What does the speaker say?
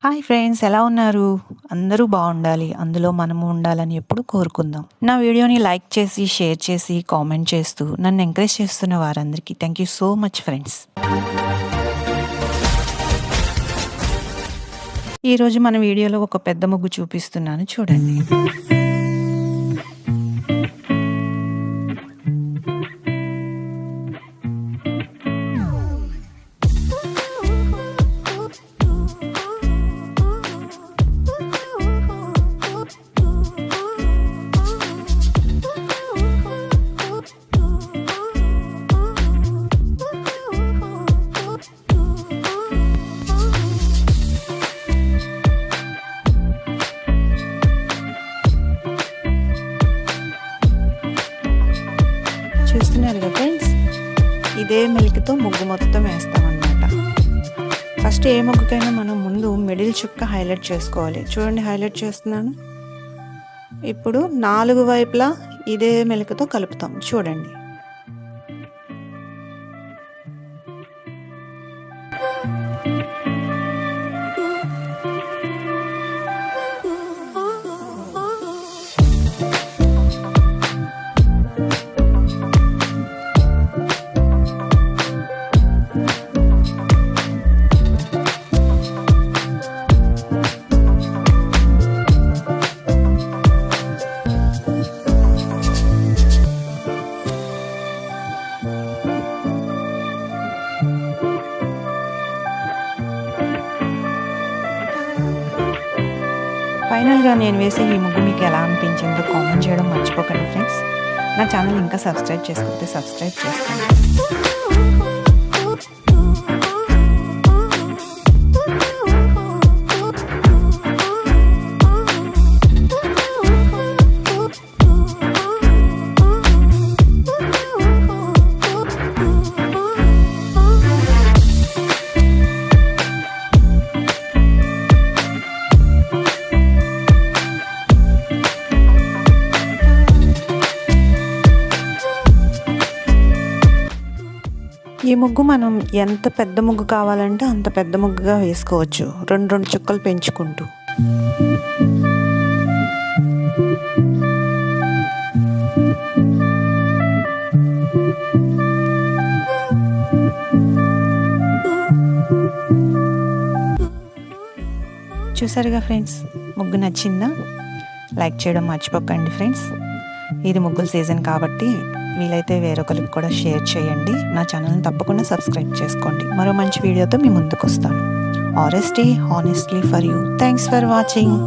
Hi friends, ఎలా ఉన్నారు? అందరూ బాగుండాలి, అందులో మనము ఉండాలని ఎప్పుడు కోరుకుందాం. నా వీడియోని లైక్ చేసి, షేర్ చేసి, కామెంట్ చేస్తూ నన్ను ఎంకరేజ్ చేస్తున్న వారందరికీ thank you so much friends. ఈరోజు మన వీడియోలో ఒక పెద్ద ముగ్గు చూపిస్తున్నాను, చూడండి. చూస్తున్నారు కదా ఫ్రెండ్స్, ఇదే మిల్క్తో ముగ్గు మొత్తం వేస్తామన్నమాట. ఫస్ట్ ఏ ముగ్గుకైనా మనం ముందు మిడిల్ చుక్క హైలైట్ చేసుకోవాలి. చూడండి, హైలైట్ చేస్తున్నాను. ఇప్పుడు 4 వైపులా ఇదే మిల్క్తో కలుపుతాం, చూడండి. ఫైనల్గా నేను వేసే ఈ ముగ్గు మీకు ఎలా అనిపించిందో కామెంట్ చేయడం మర్చిపోకండి ఫ్రెండ్స్. నా ఛానల్ ఇంకా సబ్స్క్రైబ్ చేసుకుంటే సబ్స్క్రైబ్ చేసుకోండి. ఈ ముగ్గు మనం ఎంత పెద్ద ముగ్గు కావాలంటే అంత పెద్ద ముగ్గుగా వేసుకోవచ్చు, 2 చుక్కలు పెంచుకుంటూ. చూసారుగా ఫ్రెండ్స్, ముగ్గు నచ్చిందా? లైక్ చేయడం మర్చిపోకండి ఫ్రెండ్స్. ఇది ముగ్గుల సీజన్ కాబట్టి వీలైతే వేరొకరికి కూడా షేర్ చేయండి. నా ఛానల్ని తప్పకుండా సబ్స్క్రైబ్ చేసుకోండి. మరో మంచి వీడియోతో మీ ముందుకు వస్తాను. Honestly for you. Thanks for watching.